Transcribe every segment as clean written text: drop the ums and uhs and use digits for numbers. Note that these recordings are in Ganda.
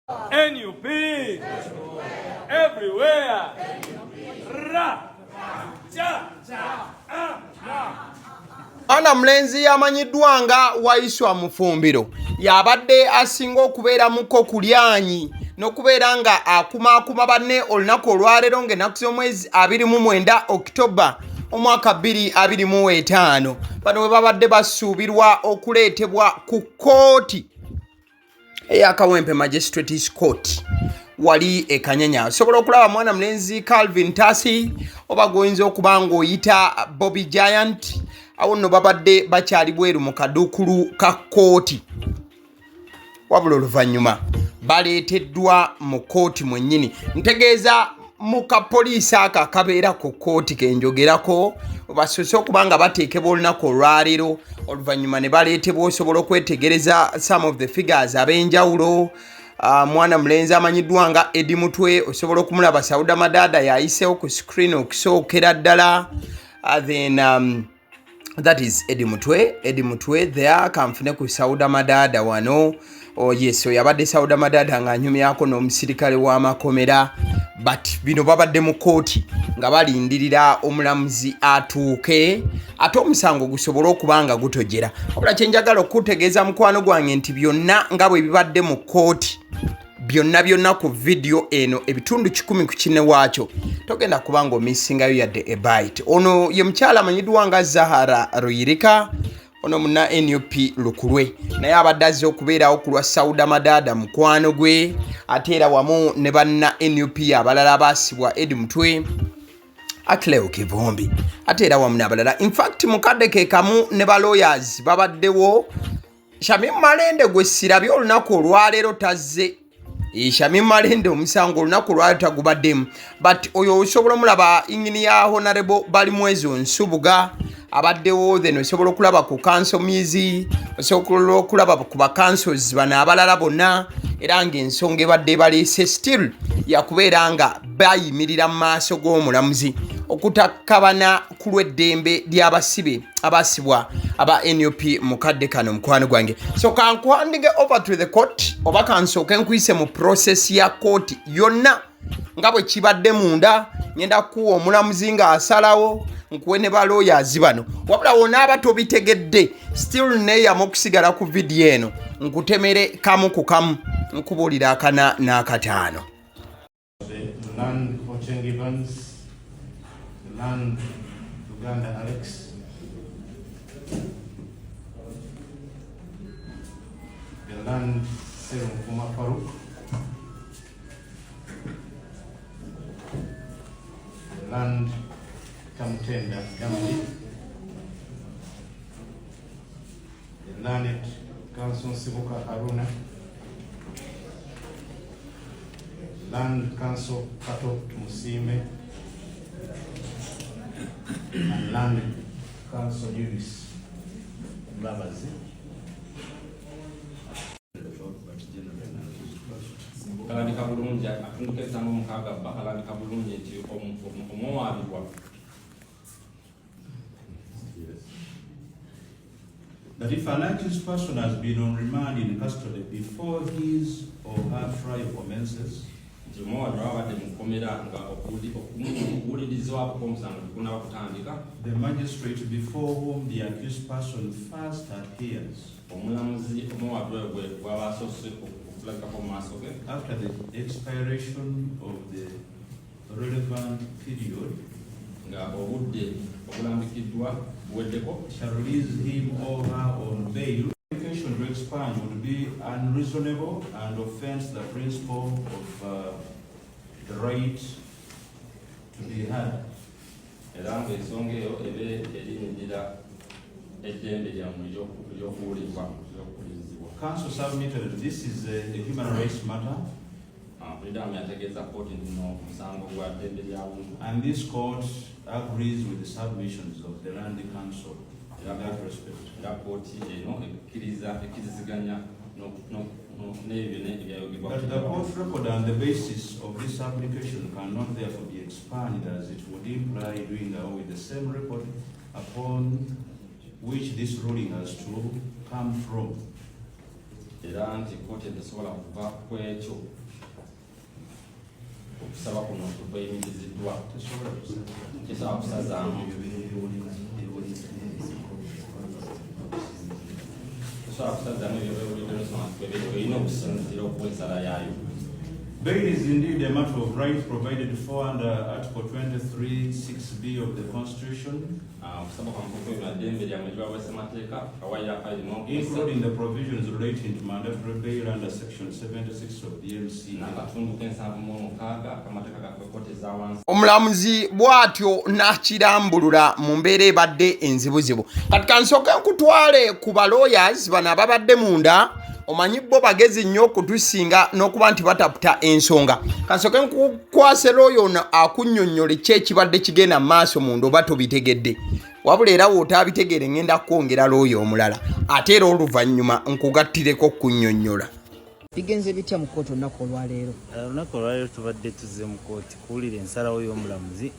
NUP everywhere. Ra. Ja. Ana Mlenzi amanyiddwa nga Waiswa Mufumbiro yabadde asinga okubeera muko kulyanyi n'okubeera nga akumaakuma banne olunaku olwaleero ng'ennaku z'omwezi 29 Oktoba omwaka 2025 bano we babadde basuubirwa okuleetebwa ku kkooti ey'Akawempe Magistrates Court wali ekanyanya. Osobola okulaba mwana Mlenzi Calvin Tasi oba goyinza okuba ng'oyita Bobby Giant awo nno babadde bakyali bweru mu kaduukulu ka kkooti wabula oluvannyuma baleeteddwa mu kkooti mwennyini. Ntegeeza mu kapoliisi ako akabeera ku kkooti kenjogerako basoose okuba nga bateekebwa olunaku olwaleero oluvannyuma ne baleetebwa osobola okwetegereza some of the figures ab'enjawulo. Mwana Mlenzi amanyiddwa nga Eddy Mutwe osobola okumulaba Sauda Madada yayiseewo ku screen okusookera ddala. Then that is Eddy Mutwe there kanfune ku Sauda Madada wano. Oh yes, yabadde Sauda Madada ng'anyumyako n'omusirikale w'amakomera, but bino babadde mu kkooti nga balindirira omulamuzi atuuke ate omusango gusobola okuba nga gutojera. Wabula kye njagala okutegeeza mukwano gwange nti byonna nga bwe bibadde mu kkooti byonna ku video eno ebitundu 10 ku kine waakyo togenda kuba ng'omissingayo yadde a bite. Ono ye mukyala amanyiddwa nga Zahara Ruyirika, ono muna NUP lukulwe naye abadde azze okubeerawo ku lwa Sauda Madada mukwano gwe ate era wamu ne banna NUP abalala abaasibwa Eddy Mutwe, Achileo Kivombi ate era wamu n'abalala. In fact mukadde ke kamu ne ba lawyers babaddewo. Shamim Malende gwe sirabye olunaku olwaleero tazze. Shamim Malende omusango olunaku olwaleero tagubaddemu, but oyo osobola omulaba inginiya Honorable Balimwezo Nsubuga abaddewo. Then osobola okulaba ku council mizi, osobola okulaba ku ba councils bano abalala bonna, era ng'ensonga ebadde baleese still yakubeera nga bayimirira mu maaso g'omulamuzi okutakabana ku lw'eddembe ly'abasibe abasibwa aba NUP mukadde kano mukwano gwange. So kankuhandinge over to the court oba kansooke nkuyise mu process ya court yonna nga bwe kibadde munda. Ngenda kuwa omulamuzi nga asalawo nkuwe ne ba lawyers bano, wabula wonna abato bitegedde still neeyamu okusigala ku video eno nkutemere kamu ku kamu nkubuulira akana n'akataano. The land Ocheng Evans, the land Uganda Alex, the land Serumfuma Faruk, the land Kamtenda Gambi, the land Council Sibuka Haruna, Land Council Kato Musime, and Land Council Eunice Babazizayo. Kalani kabulungi atunduke mu mukaga bakalani kabulungi nti omuwabibwa. That if an accused person has been on remand in custody before his or her trial commences, nti omuwabibwa abadde mukomera nga okuwulirizibwako kw'omusango tegunnaba kutandika, the magistrate before whom the accused person first adheres, omulamuzi omuwabibwa gwe bw'aba asoose okulabikako mu maaso ge, after the expiration of the relevant period, nga obudde obulambikiddwa buweddeko, shall release him or her on bail. Application to expand would be unreasonable and offends the principle of the right to be heard. era ng'ensonga eyo ebe erinnyirira eddembe lyammwe ery'okuwulizibwa. Council submitted that this is a human rights matter, Pulidamu yategeeza kkooti nno omusango gwa ddembe lya buntu, and this court agrees with the submissions of the Land Council in that respect. era kkooti eno ekkiriziganya n'ebyo ebyayogerwa. But the court record on the basis of this application cannot therefore be expanded, as it would imply doing away with the same record upon which this ruling has to come from. era nti kkooti tesobola kuva ku ekyo okusaba kuno okubeyimiriziddwa tesobola kusazaamu Bail is indeed a matter of right provided for under Article 23(6)(b) of the Constitution, including the provisions relating to mandatory bail under Section 76 of the MC. Omulamuzi bwatyo nakirambulula mu mbeera ebadde enzibuzibu. Kati kansooke nkutwale ku balawyers bano ababadde munda, omanyi bo bagezi nnyo okutusinga n'okuba nti bataputa ensonga. Kansooke nkukwase lawyer ono akunnyonnyole ki ekibadde kigenda mu maaso munda oba tobitegedde. Wabula era w'otabitegere ngenda kwongera lawyer omulala ate era oluvannyuma nkugattireko kunnyonnyola. Bigenze bitya mu kkooti olunaku olwaleero? Olunaku olwaleero tubadde tuzze mu kkooti kuwulira ensalawo y'omulamuzi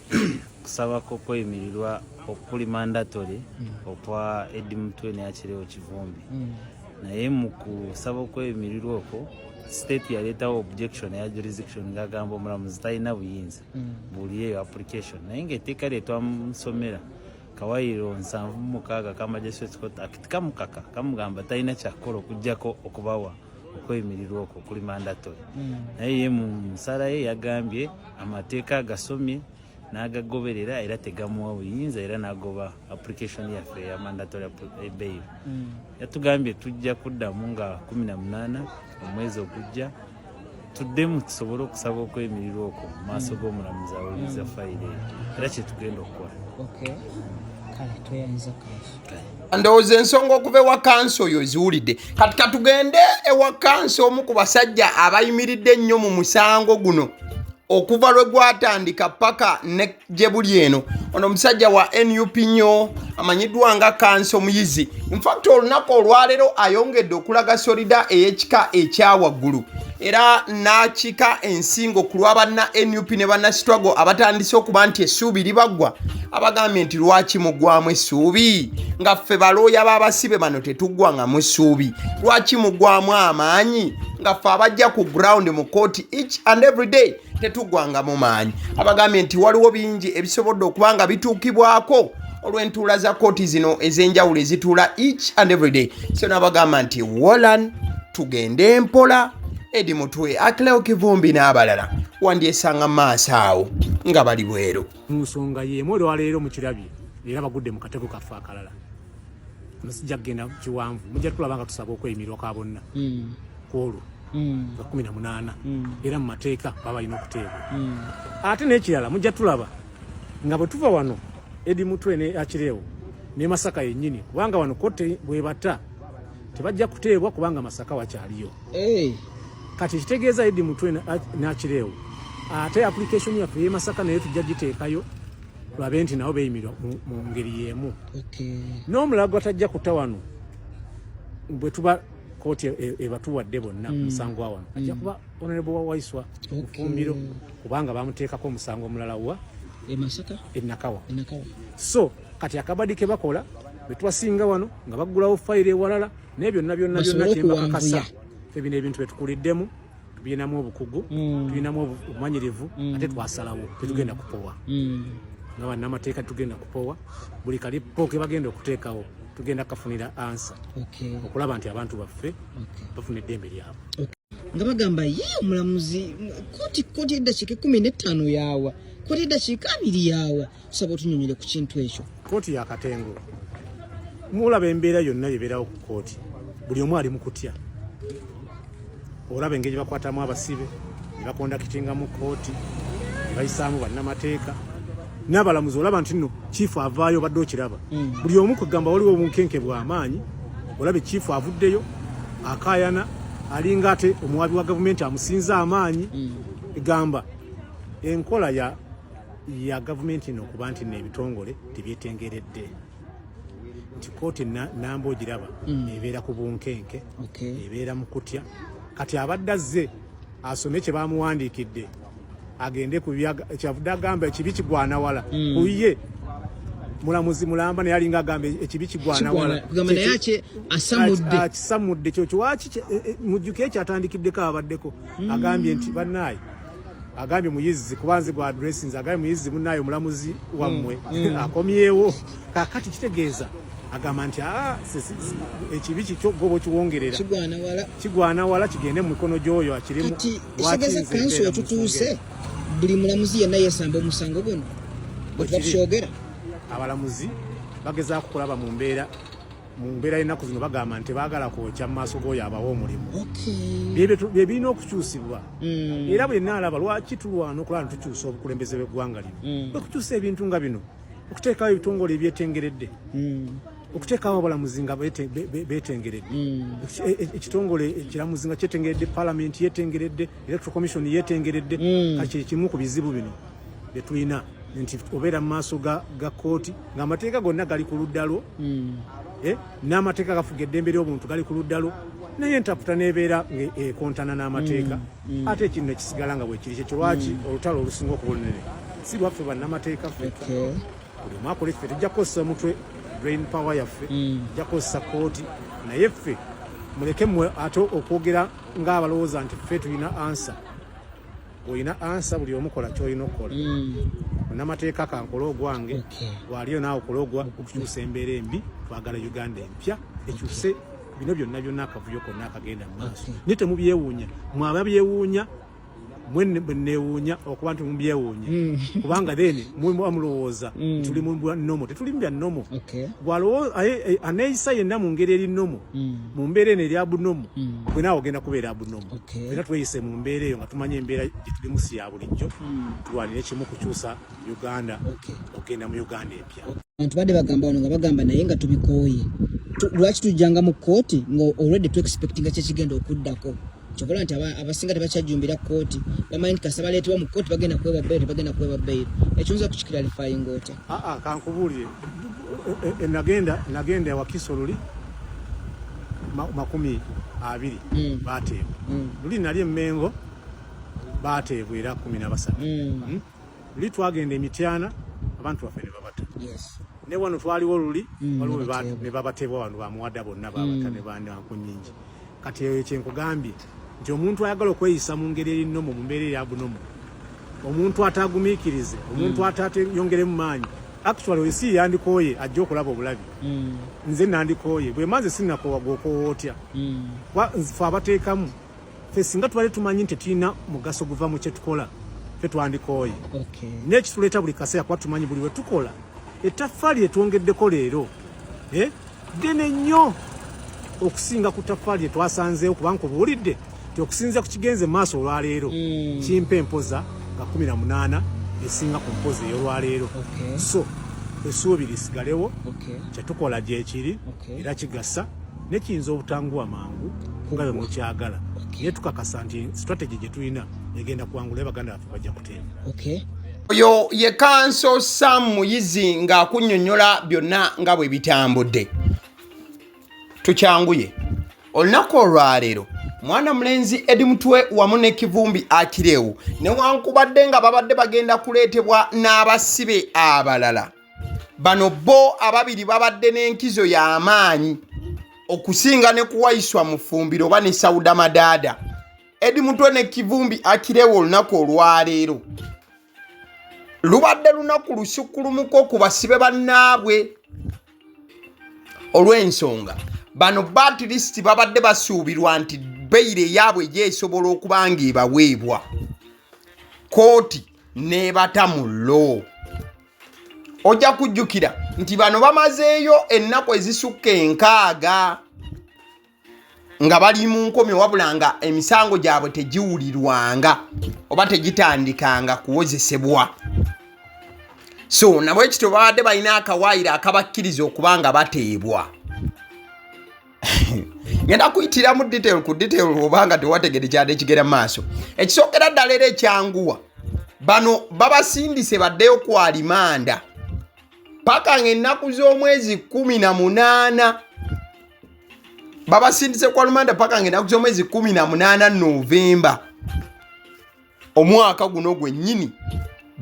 kusabako kweyimirirwa okuli mandatory okwa Eddy Mutwe ne Achileo Kivumbi. Naye mu kusaba okweyimirirwa okwo state yaleetawo objection ya jurisdiction ng'agamba omulamuzi talina buyinza buuliyeyo application. Naye ng'etteeka lye twamusomera Kawayiro 7/6 ka Magistrates Court Act kamukaka kamugamba talina kyakukola okuggyako okubawa okweyimirirwa okwo kuli mandatory. Naye ye mu nsala ye yagambye amateeka agasomye n'agagoberera era tegamuwa buyinza era n'agoba application yaffe ya mandatory bail. Yatugambye tujja kuddamu nga 18 omwezi ogujja tuddemu tusobole okusaba okweyimirirwa okwo mu maaso g'omulamuzi awuliriza fayiro era kye tugenda okukola. Ndowooza ensonga okuva ewa kanso oyo ziwulidde. Kati katugende ewa kanso omu ku basajja abayimiridde ennyo mu musango guno okuva lwe gwatandika paka ne gye buli eno. Ono omusajja wa NUP nnyo amanyiddwa nga kanso muyizi. In fact olunaku olwaleero ayongedde okulaga solida ey'ekika ekyawaggulu era n'akika ensingo ku lw'abanna NUP ne banna struggle abatandise okuba nti essuubi libaggwa. Abagambye nti lwaki muggwamu essuubi nga ffe balooya b'abasibe bano tetuggwangamu essuubi? Lwaki muggwamu amaanyi nga ffe abajja ku ground mu kooti each and every day tetuggwangamu maanyi? Abagambye nti waliwo bingi ebisobodde okuba nga bituukibwako olw'entuula za kooti zino ez'enjawulo ezituula each and every day. So n'abagamba nti wolan tugende mpola. Eddy Mutwe, Achileo Kivumbi n'abalala wandyesanga maaso awo nga bali bweru. Mu nsonga y'emu olwaleero mu kirabye era bagudde mu katego kaffe akalala. Musijja kugenda kiwanvu mujja tulaba nga tusaba okweyimirwa ka bonna kwolwo 18 era mu mateeka baba balina okuteebwa. Ate n'ekirala mujja tulaba nga bwe tuva wano Eddy Mutwe ne Achileo ne Masaka yennyini kubanga wano kote bwe bata tebajja kuteebwa kubanga Masaka wakyaliyo. Kati kitegeeza Eddy Mutwe ne Achileo ate application yaffe ye Masaka naye tujja giteekayo lwabe nti nabo beeyimirwa mu ngeri y'emu. N'omulago atajja kuta wano bwe tuba kooti ebatuwadde bonna musango wa wano ajja kuba honorable Waiswa Mufumbiro kubanga bamuteekako omusango omulala wa Masaka Nakawa. So kati akabadi ke bakola bwe twasinga wano nga baggulawo fayiro ewalala naye byonna kyembakakasa ebino ebintu betukuliddemu tubinamu obukugu tubinamu obumanyirivu ate twasalawo tetugenda kupowa nga bannamateeka tugenda kupowa buli kalipo ke bagenda okuteekawo tugenda kafunira ansa okulaba nti abantu baffe bafuna eddembe lyabwe. Nga bagamba ye omulamuzi kooti eddakiika 15 yawa kooti eddakiika 2 yawa tusaba otunyonyere ku kintu ekyo. Kooti ya Katengo mulaba embeera yonna yebeerawo ku kooti buli omu ali mu kutya. Olaba engeri bakwatamu abasibe ne bakondakitinga mu kooti ne bayisaamu bannamateeka n'abalamuzi olaba nti nno chief avaayo badde okiraba buli omu kugamba waliwo obunkenke bw'amaanyi olabe chief avuddeyo akayana alinga ate omuwabi wa gavumenti amusinza amaanyi egamba enkola ya gavumenti ino okuba nti n'ebitongole tebyetengeredde nti kooti namba ogiraba ebeera ku bunkenke ebeera mu kutya. Kati abadde azze asome kye bamuwandiikidde agende ku kyavudde agamba ekibi kigwana wala kuye mulamuzi mulamba ne yalinga agambe ekibi kigwana wala kugamba naye ake asamudde kyokyo waki mujjuke ekyatandikiddeko abaddeko agambye nti bannaye agambye muyizi kubanze gwa addressing agambye muyizi munnaye omulamuzi wammwe akomyewo kakati kitegeeza agamba nti ekibi kikyo gobo kiwongerera kigwana wala kigende mu mikono gy'oyo akirimu ekitegeeza kanso wetutuuse buli mulamuzi yenna yesamba omusango guno bwetubakukyogera abalamuzi bagezaako kulaba mu mbeera y'ennaku zino bagamba nti baagala kwokya mu maaso g'oyo abawa omulimu bye birina okukyusibwa era bwe naalaba lwaki tulwana okulaba ne tukyusa obukulembeze bw'eggwanga lino okukyusa ebintu nga bino okuteekawo ebitongole ebyetengeredde okuteekawo abalamuzi nga beetengeredde ekitongole ekiramuzi nga kyetengeredde palamenti yetengeredde electoral commission yetengeredde kaki ekimu ku bizibu bino bye tulina nti obeera mu maaso ga kooti ng'amateeka gonna gali ku luddalo n'amateeka gafuga eddembe ly'obuntu gali ku luddalo naye entaputa n'ebeera ekontana n'amateeka ate ekintu nekisigala nga bwe kiri kyekyo lwaki olutalo olusinga okuba olunene si lwaffe bannamateeka ffe buli omwaka oli ffe tujja kukozesa mutwe brain power yaffe tujja kukozesa kooti naye ffe muleke mmwe ate okwogera ng'abalowooza nti ffe tulina ansa olina ansa buli omukola kyolina okukola namateeka kankola ogwange waliyo naawe okola ogwa okukyusa embeera embi twagala Uganda empya ekyuse bino byonna akavuyo konna akagenda mu maaso naye temubyewuunya mwaba byewuunya mwenneewuunya okuba nti mubyewuunya kubanga then muba mulowooza tuli mu nomo tetuli mu bya nomo aneeyisa yenna mu ngeri eri nomo mu mbeera eno eri abunomo gwe naawe ogenda kubeera abunomo era tweyise mu mbeera eyo nga tumanye embeera gye tulimu si ya bulijjo tulwanire kimu kukyusa Uganda okgenda mu Uganda empya abantu badde bagamba wano nga bagamba naye nga tubikooye lwaki tujjanga mu kooti nga already tu expectinga kyekigenda okuddako kyokola nti abasinga tebakyajjumbira kooti bamanyi nti kasaba leetebwa mu kooti bagenda kwebwa bbeeri tebagenda kwebwa bbeeri ekyonza kukikiralifyinga otya kankubuulire nagenda ewakiso luli 20 baateebwa luli nali emmengo baateebwa era 13 luli twagenda emityana abantu baffe ne babata ne wano twaliwo luli waliwo ne babateebwa wano bamuwadda bonna babata ne bandanku nnyingi kati eyo kyenkugambye nti omuntu ayagala okweyisa mu ngeri erinomo mu mbeera eya bunomo omuntu atagumiikirize omuntu atateyongeremu maanyi actually oyo si yandikooye ajja okulaba obulabi nze nandikooye bwe maze sinakoowa gwokoowa otya fe abateekamu fe singa tubale tumanyi nti tulina mugaso guva mu kyetukola fe twandikooye n'ekituleeta buli kaseera kuba tumanyi buli we tukola ettaffaali etwongeddeko leero ddene nnyo okusinga ku ttaffaali etwasanzeewo kubanga kubuulidde ti okusinza ku kigenze maaso olwaleero kimpa empoza nga 18 esinga ku mpozi ey'olwaleero so essuubi lisigalewo kyetukola gyekiri era kigasa nekiyinza obutanguwa mangu nga bwe mukyagala naye tukakasa nti strategy gye tulina egenda kuwangula baganda baffe bajja kuteema oyo ye kanso Sam Muyizi ng'akunnyonnyola byonna nga bwe bitambudde tukyanguye olunaku olwaleero mwana mulenzi Eddy Mutwe wamu ne Kivumbi Achileo newankubadde nga babadde bagenda kuleetebwa n'abasibe abalala bano bo ababiri babadde n'enkizo y'amaanyi okusinga ne kuwayiswa mu ffumbiro oba ne Sauda Madada Eddy Mutwe ne Kivumbi Achileo olunaku olwaleero lubadde lunaku lusukkulumuko ku basibe bannaabwe olw'ensonga bano baatilisiti babadde basuubirwa nti bbeire yaabwe gyesobola okuba nga ebaweebwa kooti n'ebata mu lo ojja kujjukira nti bano bamazeeyo ennaku ezisukka 6 nga bali mu nkomyo wabula nga emisango gyabwe tegiwulirwanga oba tegitandikanga kuwozesebwa so nabwe ekito babadde balina akawaayiro akabakkiriza okuba nga bateebwa ngenda kuyitira mu detail ku detail obanga tewategere kyade kigera maaso ekisookera ddala era ekyanguwa bano babasindise baddeyo ku alimanda paka ng'ennaku z'omwezi 18 babasindise ku alimanda paka ng'ennaku z'omwezi 18 Novemba omwaka guno gwennyini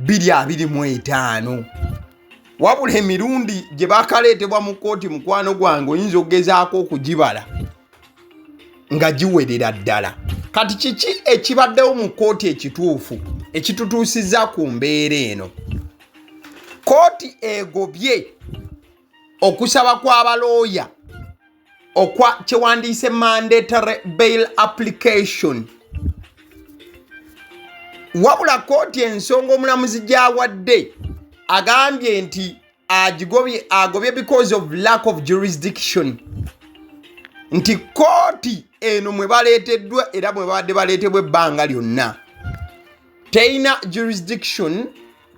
2025 wabula emirundi gye bakaleetebwa mu kkooti mukwano gwange oyinza okugezaako okugibala nga giwerera ddala. Kati kiki ekibaddewo mu kkooti ekituufu ekitutuusizza ku mbeera eno? Kkooti egobye okusaba kw'abalooya okwa kyewandiise mandatory bail application. Wabula kkooti ensonga omulamuzi gy'awadde agambye nti agobye because of lack of jurisdiction. Nti kkooti eno mwe baleeteddwa era mwe babadde baleetebwa ebbanga lyonna teyina jurisdiction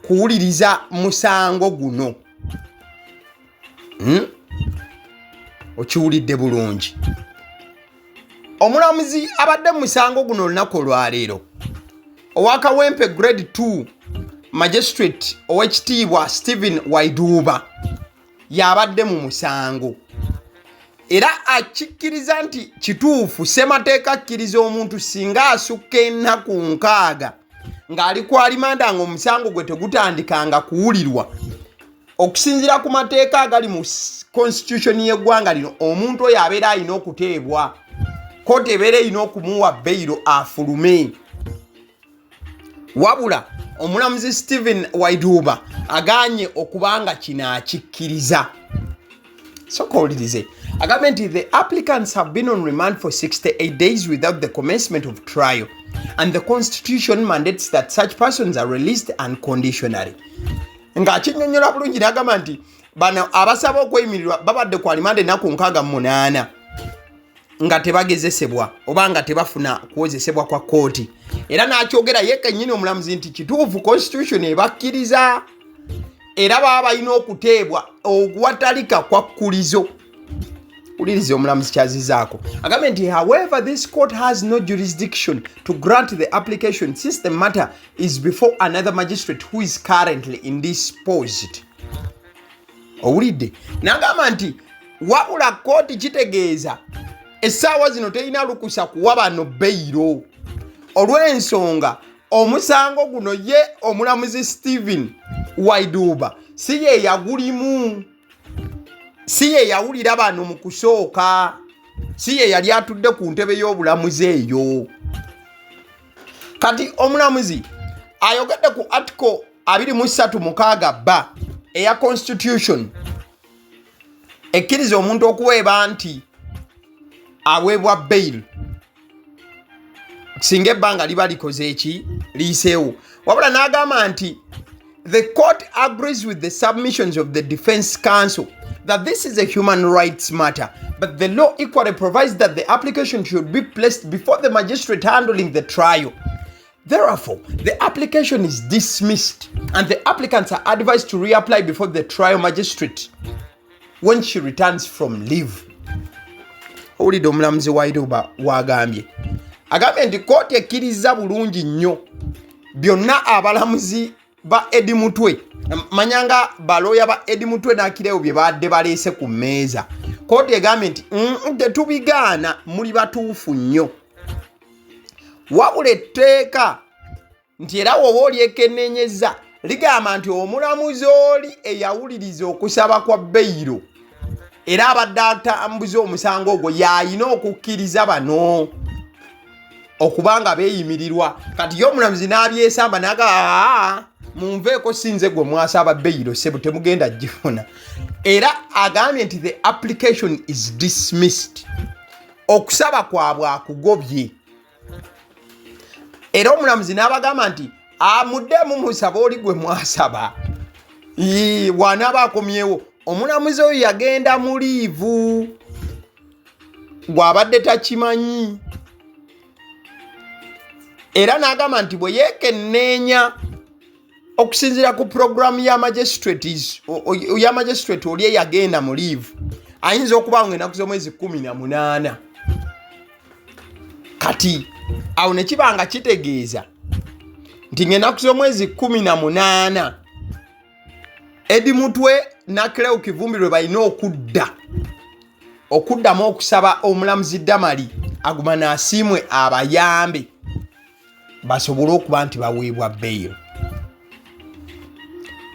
kuwuliriza musango guno. Okiwulidde bulungi. Omulamuzi abadde mu musango guno olunaku olwaleero owakawempe grade 2 magistrate ow'ekitiibwa Stephen Waiduba yabadde mu musango era akikkiriza nti kituufu ssemateeka akkiriza omuntu singa asukka ennaku 6 ng'ali ku alimanda ng'omusango gwe tegutandikanga kuwulirwa okusinziira ku mateeka agali mu constitution y'eggwanga lino omuntu oyo abeera alina okuteebwa kkooti ebeera erina okumuwa beyiro afulume. Wabula omulamuzi Stephen Waiduba aganye okubanga kino akikkiriza. Soka owulirize. Agambye nti the applicants have been on remand for 68 days without the commencement of trial and the constitution mandates that such persons are released unconditionally. Ng'akinnyonnyola bulungi n'agamba nti bano abasaba okweyimirirwa babadde ku alimanda ennaku 68 nga tebagezesebwa oba nga tebafuna kuwozesebwa kwa kkooti. Era n'akyogera ye kennyini omulamuzi nti kituufu constitution ebakkiriza era baba balina okuteebwa ogwatalika kwa kkulizo. Ulirize omulamuzi kyazizaako. Agambye nti however this court has no jurisdiction to grant the application since the matter is before another magistrate who is currently indisposed. Owulidde? N'agamba nti wabula kkooti kitegeeza essaawa zino terina lukusa kuwa bano beyiro olw'ensonga omusango guno ye omulamuzi Stephen Waiduba si ye yagulimu, si ye yawulira bano mu kusooka, si ye yali atudde ku ntebe y'obulamuzi eyo. Kati omulamuzi ayogedde ku article 23 eya constitution ekkiriza omuntu okuweebwa nti aweebwa bail singa ebbanga liba likoze eki liiseewo. Wabula n'agamba nti the court agrees with the submissions of the defense counsel that this is a human rights matter, but the law equally provides that the application should be placed before the magistrate handling the trial. Therefore, the application is dismissed and the applicants are advised to reapply before the trial magistrate when she returns from leave. Owulidde omulamuzi Waiduba wagambye. Agambye nti kkooti ekkiriza bulungi nnyo byonna abalamuzi ba Eddy Mutwe, manyanga balooya ba Eddy Mutwe na Achileo bye badde baleese ku mmeeza. Kkooti egambye nti tetubigaana, muli batuufu nnyo. Wabula etteeka nti era woba olyekennenyeza ligamba nti omulamuzi oli eyawuliriza okusaba kwa beyiro era abadde atambuza omusango ogwo yayina okukkiriza bano okubanga beeyimirirwa. Kati yo omulamuzi n'abyesamba naga munveeko sinze gwe mwasaba beyiro sebo temugenda gifuna. Era agambye nti the application is dismissed, okusaba kwabwe akugobye. Era omulamuzi n'abagamba nti amuddemu musaba oli gwe mwasaba bw'anaaba akomyewo. Omulamuzi oyo yagenda mu liivu bw'abadde takimanyi. Era n'agamba nti bwe yeekenneenya okusinziira ku programu ya magistrate oli eyagenda mu liivu ayinza okuba nga ennaku z'omwezi 18. Kati awo ne kiba nga kitegeeza nti ng'ennaku z'omwezi 18 Eddy Mutwe na Achileo lwe balina okuddamu okusaba omulamuzi Damali aguma n'asiimwe abayambe basobole okuba nti baweebwa bail.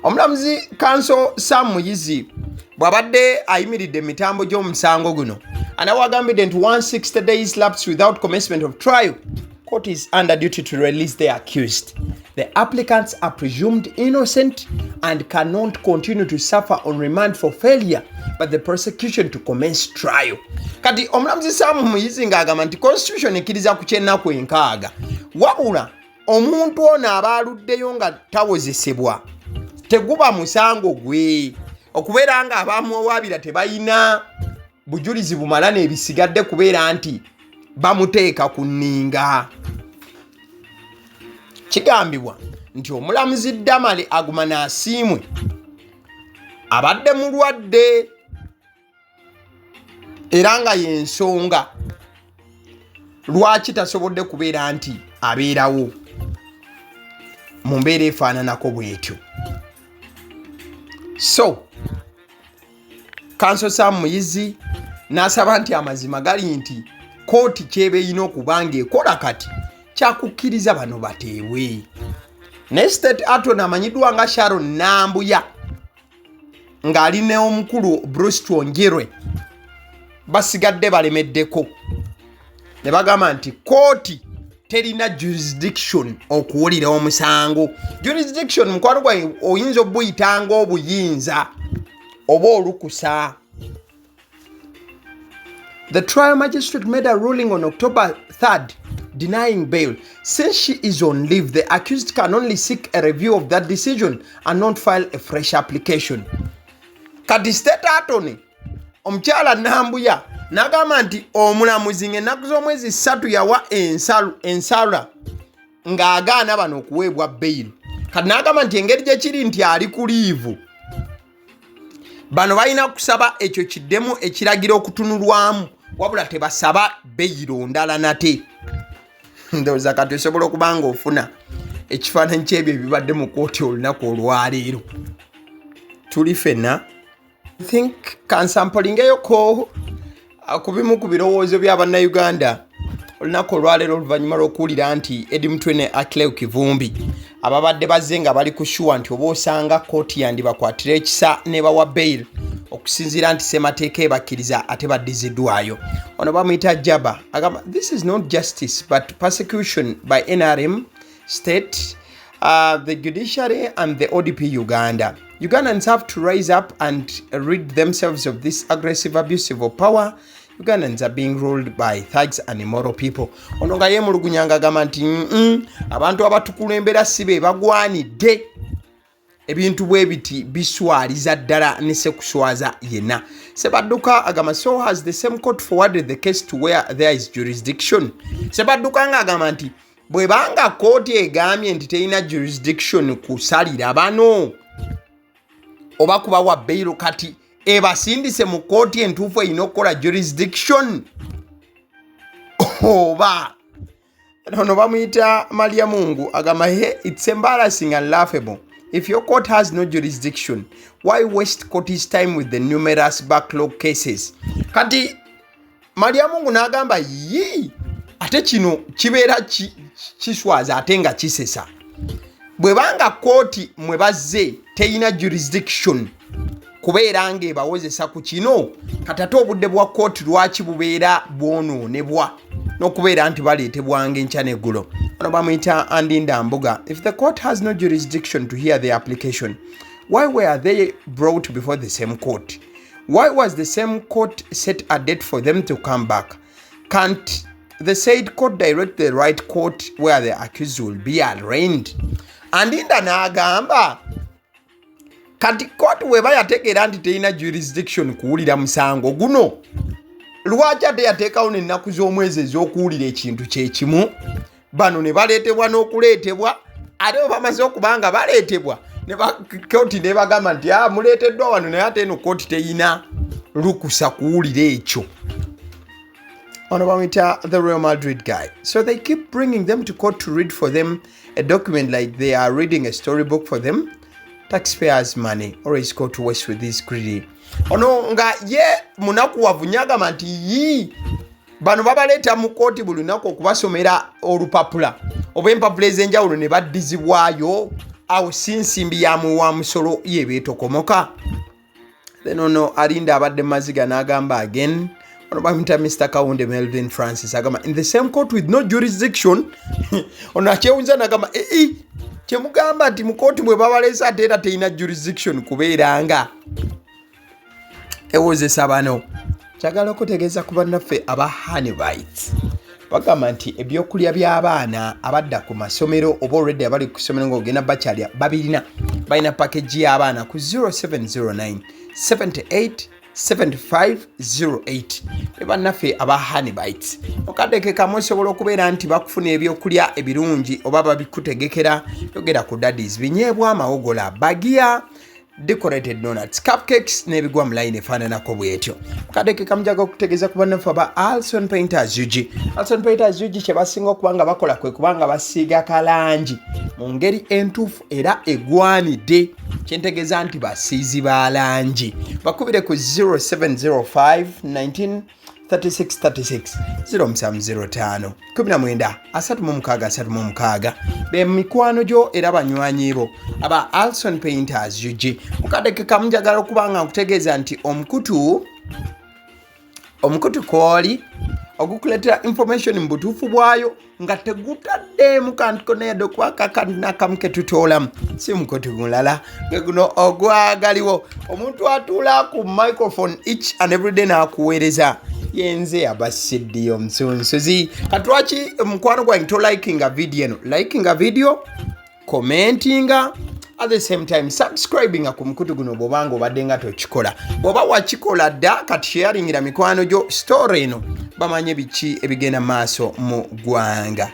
Omulamuzi Counsel Sam Muyizi bwabadde ayimiridde emitambo gy'omusango guno anawagambidde nti 160 days lapse without commencement of trial, court is under duty to release the accused. The applicants are presumed innocent and cannot continue to suffer on remand for failure by the prosecution to commence trial. Kati Omulamuzi Sam Muyizi ng'agamba nti constitution ekkiriza ku ky'ennaku enkaaga, wabula omuntu ono aba aluddeyo nga tawozesebwa teguba musango gwe, okubeera nga abaamuwawaabira tebalina bujulizi bumala n'ebisigadde kubeera nti bamuteeka ku nninga. Kigambibwa nti omulamuzi Damale Agumana Asiimwe abadde mulwadde era nga y'ensonga lwaki tasobodde kubeera nti abeerawo mu mbeera efaananako bw'etyo. So Counsel Sam Muyizi n'asaba nti amazima gali nti kooti kyeba erina okuba ng'ekola kati kyakukkiriza bano bateewe. Ne State Attorney amanyiddwa nga Sharon Nambuya ng'ali ne omukulu Bruce Twongerwe basigadde balemeddeko ne bagamba nti kooti terina jurisdiction okuwulira omusango. Jurisdiction mukwano gwa oyinza obuyitanga obuyinza oba olukusa. The trial magistrate made a ruling on October 3rd denying bail. Since she is on leave, the accused can only seek a review of that decision and not file a fresh application. Kati State Attorney omukyala Nambuya n'agamba nti omulamuzi ng'ennaku z'omwezi 3 yawa ensala ng'agaana bano okuweebwa bail. Kati n'agamba nti engeri gye kiri nti ali ku liivu, bano balina kusaba ekyo kiddemu ekiragira okutunulwamu wabula tebasaba beyiro ndala nate. Ndowooza kati osobola okuba ng'ofuna ekifaananyi ky'ebyo ebibadde mu kooti olunaku olwaleero. Tuli fenna I think kansampolingeyoko ku bimu ku birowoozo bya bannayuganda olunaku olwaleero oluvannyuma lw'okuwulira nti Eddy Mutwe ne Achileo Kivumbi ababadde bazze nga bali kushuwa nti oba osanga kooti yandibakwatira ekisa ne bawa bail okusinziira nti ssemateeka ebakkiriza ate baddiziddwayo. Ono bamuyita Jaba agamba this is not justice but persecution by NRM, state, the judiciary and the ODP Uganda. Ugandans have to rise up and rid themselves of this aggressive abuse of power. Ugandans are being ruled by thugs and immoral people. Ono nga yeemulugunya agamba nti abantu abatukulembera si be bagwanidde ebintu bwe biti biswaliza ddala ne sekuswaza yenna. Sebadduka agamba so has the same court forwarded the case to where there is jurisdiction. Sebadduka nga agamba nti bwe banga kooti egambye nti terina jurisdiction kusalira bano oba kubawa bail kati ebasindise mu kooti entuufu erina okukola jurisdiction oba. Ono bamuyita Malia Mungu agamba hey, it's embarrassing and laughable. If your court has no jurisdiction, why waste court's time with the numerous backlog cases? Kati Malia Mungu n'agamba yi ate kino kibeera kiswaza ate nga kisesa. Bwe banga kooti mwe bazze terina jurisdiction kubeera ng'ebawozesa ku kino kati ate obudde bwa kooti lwaki bubeera bwonoonebwa n'okubeera nti baleetebwa ng'enkya n'eggulo. Ono bamuyita Andinda Mbuga. If the court has no jurisdiction to hear the application, why were they brought before the same court? Why was the same court set a date for them to come back? Can't the said court direct the right court where the accused will be arraigned? Andinda n'agamba kati court weba yategeera nti terina jurisdiction kuwulira musango guno lwaki ate yateekawo n'ennaku z'omwezi ez'okuwulira ekintu kye kimu bano ne baleetebwa n'okuleetebwa ate bwe bamaze okuba nga baleetebwa kooti ne bagamba nti muleeteddwa wano naye ate eno kooti terina lukusa kuwulira ekyo. Ono bamuyita the Real Madrid guy. So they keep bringing them to court to read for them a document like they are reading a storybook for them. Taxpayers' money always go to waste with this greedy. Ono nga ye munakuwavu nyagamba nti yi bano babaleeta mu kooti buli lunaku okubasomera olupapula oba empapula ez'enjawulo ne baddizibwayo awo si nsimbi ya muwa musolo yebeetokomoka. Then ono alinda abadde maziga n'agamba again ono bamita Mr. Kawunde Melvin Francis agamba in the same court with no jurisdiction. Ono akyewunza n'agamba kyemugamba nti mu kooti bwe babaleese ate era terina jurisdiction kubeera nga ewozesa bano. Kyagala okutegeeza ku bannaffe aba Hannibites bagamba nti ebyokulya by'abaana abadda ku masomero oba already abali ku ssomero ng'ogenda bakyalya balina package y'abaana ku 0709 78 7508 bannaffe aba Hannibites. Mukaddeke kamu osobola okubeera nti bakufuna ebyokulya ebirungi oba babikutegekera yogera ku daddies binyeebwa amawogola bagia decorated donuts cupcakes n'ebigwa mu line efaananako bwetyo. Mukaddeke kamujaga okutegeeza ku bannaffe aba Alson Painters UG. Alson Painters UG kye basinga okubanga bakola kwe kubanga basiiga kalangi mu ngeri entuufu era egwanidde kyentegeeza nti basiizi ba langi. Bakubire ku 0705 19 3636 0705 19 3636 be mikwano gyo era banywanyi bo aba Alson Painters UG. Mukaddeke kamunjagala okubanga nkutegeeza nti omukutu kwoli ogukuletera information mu butuufu bwayo nga tegutaddemu kantu konna yadde okuba nakamu ketutoolamu si mukutu mulala ge guno ogwagaliwo. Omuntu atuula ku microphone each and every day n'akuweereza yenze abasiddiyo omusunsuzi. Katwaki mukwano gwange to likinga video eno, likinga video, commentinga, at the same time subscribing ku mukutu guno bwobanga obadde nga tokikola. Bwoba wakikola dda kati sharingira mikwano gyo story eno bamanye biki ebigenda maaso mu ggwanga.